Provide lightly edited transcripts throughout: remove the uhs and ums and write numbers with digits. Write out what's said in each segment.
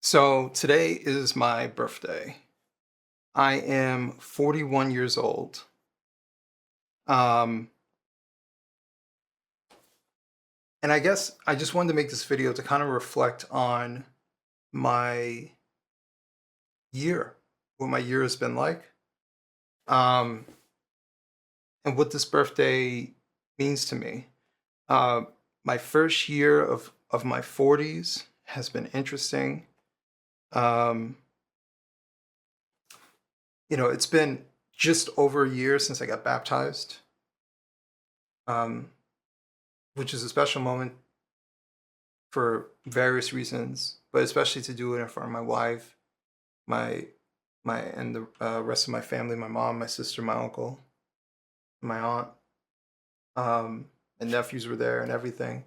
So today is my birthday. I am 41 years old. Um, and I guess I just wanted to make this video to kind of reflect on my year, what my year has been like, um, and what this birthday means to me. Uh, my first year of my 40s has been interesting. Um, it's been just over a year since I got baptized, um, which is a special moment for various reasons, but especially to do it in front of my wife, my and the rest of my family, my mom, my sister, my uncle, my aunt, and nephews were there and everything.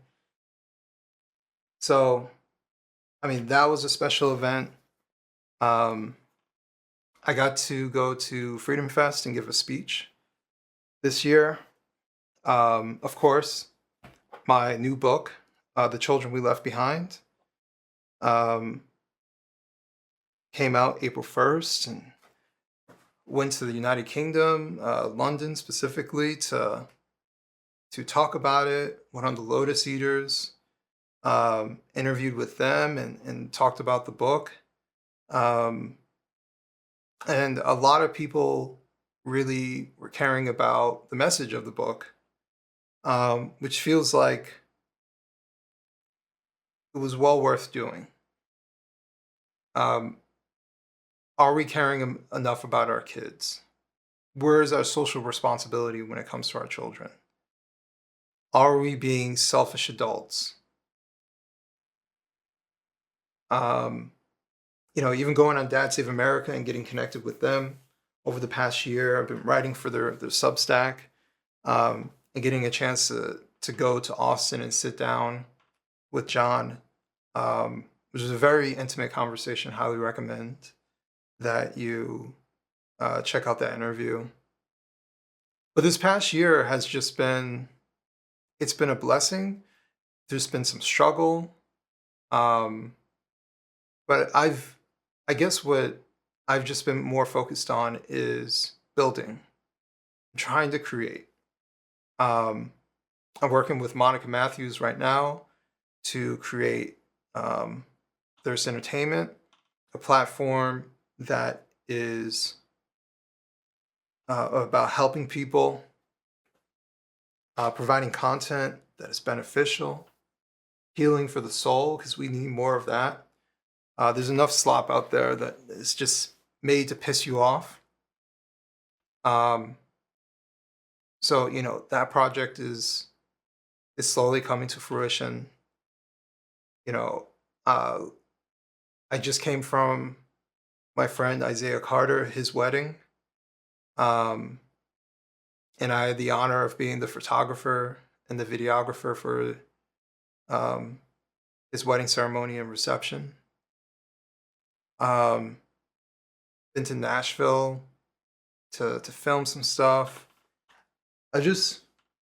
So, I mean, that was a special event. Um, I got to go to Freedom Fest and give a speech this year. Of course, my new book, The Children We Left Behind, um, came out April 1st, and went to the United Kingdom, London specifically, to talk about it. Went on the Lotus Eaters, interviewed with them, and talked about the book. Um, and a lot of people really were caring about the message of the book, which feels like it was well worth doing. Um, are we caring enough about our kids? Where is our social responsibility when it comes to our children? Are we being selfish adults? Um, even going on Dad Save America and getting connected with them over the past year. I've been writing for their Substack, and getting a chance to go to Austin and sit down with John, which was a very intimate conversation. Highly recommend that you check out that interview. But this past year has just been it's been a blessing. There's been some struggle. Um, but I guess what I've just been more focused on is building, trying to create. Um, I'm working with Monica Matthews right now to create um, Thirst Entertainment, a platform that is about helping people, providing content that is beneficial, healing for the soul, because we need more of that. There's enough slop out there that is just made to piss you off. Um, so that project is slowly coming to fruition. You know, uh, I just came from my friend Isaiah Carter, his wedding, um, and I had the honor of being the photographer and the videographer for um, his wedding ceremony and reception. Um, been to Nashville to film some stuff. I just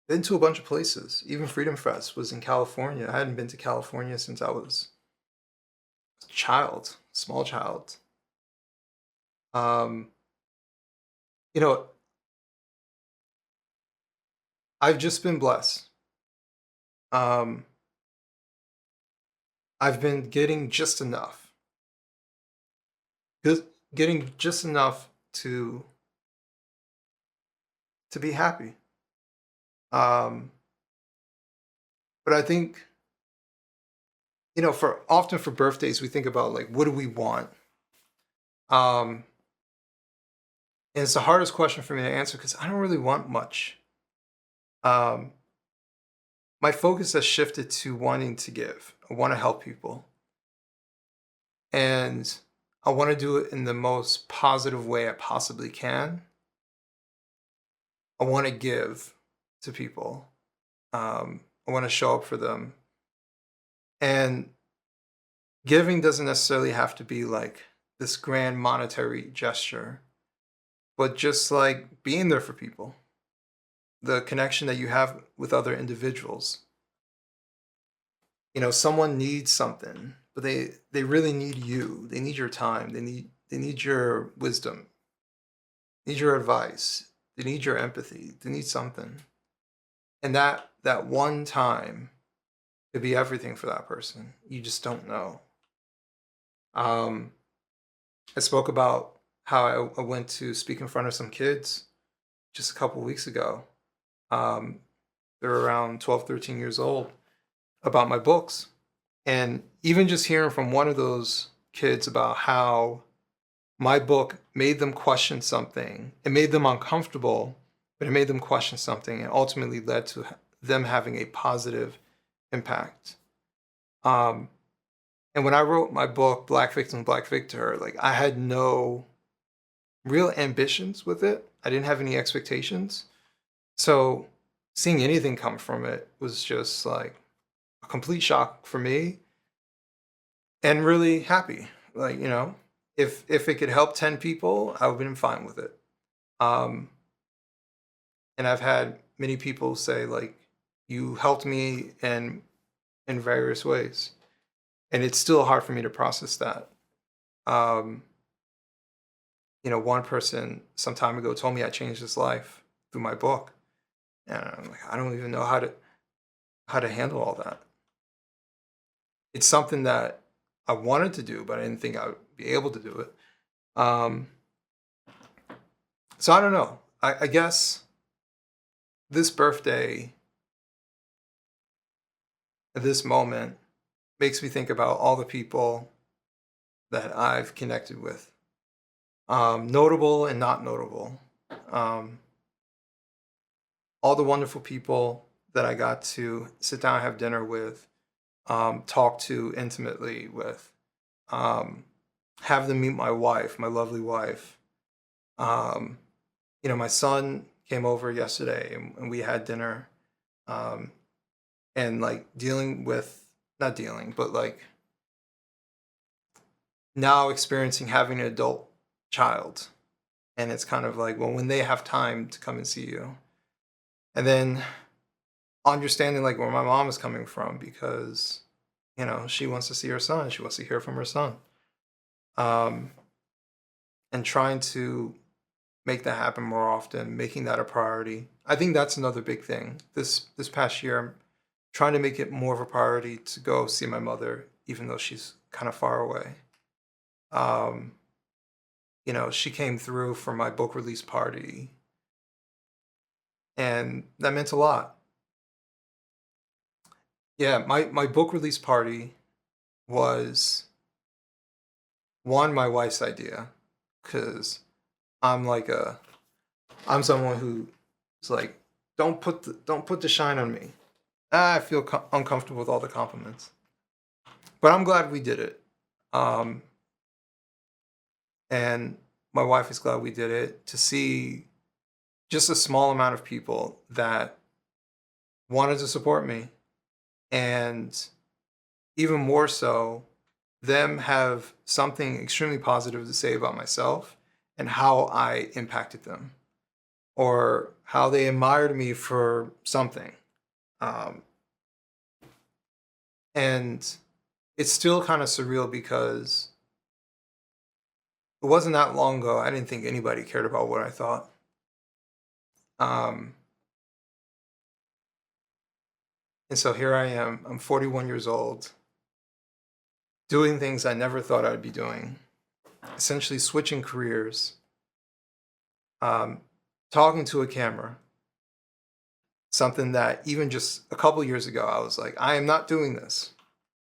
been to a bunch of places. Even Freedom Fest was in California. I hadn't been to California since I was a child, small child. Um, you know, I've just been blessed. Um, I've been getting just enough. Just getting just enough to be happy. Um, but I think, for often for birthdays we think about like what do we want? Um, and it's the hardest question for me to answer because I don't really want much. Um, my focus has shifted to wanting to give. I want to help people. And I want to do it in the most positive way I possibly can. I want to give to people. I want to show up for them. And giving doesn't necessarily have to be like this grand monetary gesture, but just like being there for people, the connection that you have with other individuals. Someone needs something. but they really need you. They need your time. They need your wisdom. They need your advice. They need your empathy. They need something. And that one time could be everything for that person. You just don't know. Um, I spoke about how I went to speak in front of some kids just a couple weeks ago. Um, they're around 12, 13 years old, about my books. And even just hearing from one of those kids about how my book made them question something, it made them uncomfortable, but it made them question something and ultimately led to them having a positive impact. Um, and when I wrote my book, Black Victim, Black Victor, like I had no real ambitions with it. I didn't have any expectations. So seeing anything come from it was just like a complete shock for me and really happy. Like, if it could help 10 people, I would have been fine with it. Um, and I've had many people say like, you helped me in various ways. And it's still hard for me to process that. Um, one person some time ago told me I changed his life through my book. And I'm like, I don't even know how to handle all that. It's something that I wanted to do, but I didn't think I would be able to do it. Um, so I don't know. I guess this birthday, this moment, makes me think about all the people that I've connected with, notable and not notable. Um, all the wonderful people that I got to sit down and have dinner with, talk to intimately with, um, have them meet my wife, my lovely wife. Um, my son came over yesterday and we had dinner. Um, and like dealing with, not dealing, but like now experiencing having an adult child. And it's kind of like, well, when they have time to come and see you. And then understanding like where my mom is coming from because, she wants to see her son. She wants to hear from her son. Um, and trying to make that happen more often, making that a priority. I think that's another big thing. This past year, I'm trying to make it more of a priority to go see my mother, even though she's kind of far away. Um, she came through for my book release party, and that meant a lot. Yeah, my book release party was one my wife's idea, because I'm like I'm someone who's like, don't put the shine on me. I feel uncomfortable with all the compliments, but I'm glad we did it. Um, and my wife is glad we did it to see just a small amount of people that wanted to support me, and even more so, them have something extremely positive to say about myself and how I impacted them or how they admired me for something. Um, and it's still kind of surreal because it wasn't that long ago. I didn't think anybody cared about what I thought. Um, and so here I am. I'm 41 years old, doing things I never thought I'd be doing, essentially switching careers, um, talking to a camera, something that even just a couple years ago, I was like, I am not doing this.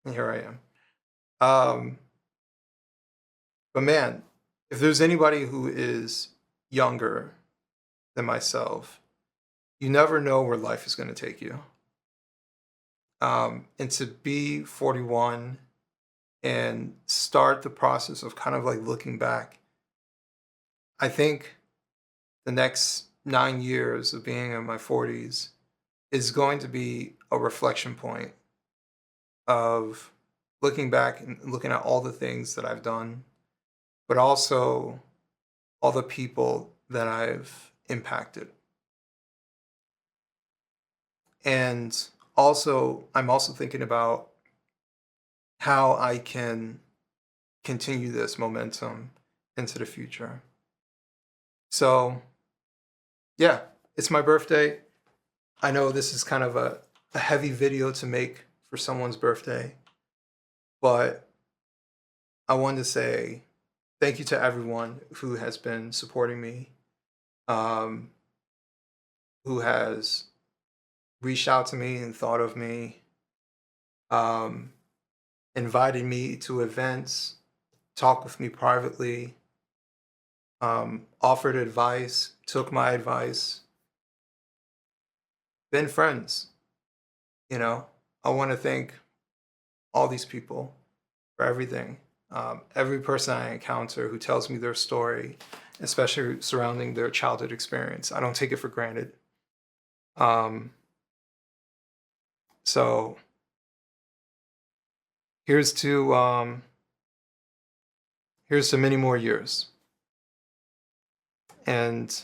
And here I am. But man, if there's anybody who is younger than myself, you never know where life is going to take you. And to be 41 and start the process of kind of like looking back, I think the next 9 years of being in my 40s is going to be a reflection point of looking back and looking at all the things that I've done, but also all the people that I've impacted. And also, I'm also thinking about how I can continue this momentum into the future. So, yeah, it's my birthday. I know this is kind of a heavy video to make for someone's birthday, but I wanted to say thank you to everyone who has been supporting me, um, who has reached out to me and thought of me, um, invited me to events, talked with me privately, offered advice, took my advice, been friends. You know, I want to thank all these people for everything. Every person I encounter who tells me their story, especially surrounding their childhood experience, I don't take it for granted. Um, so here's to here's to many more years, and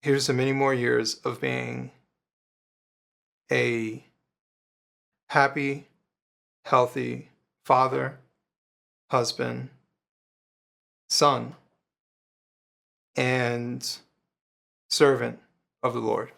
here's to many more years of being a happy, healthy father, husband, son, and servant of the Lord.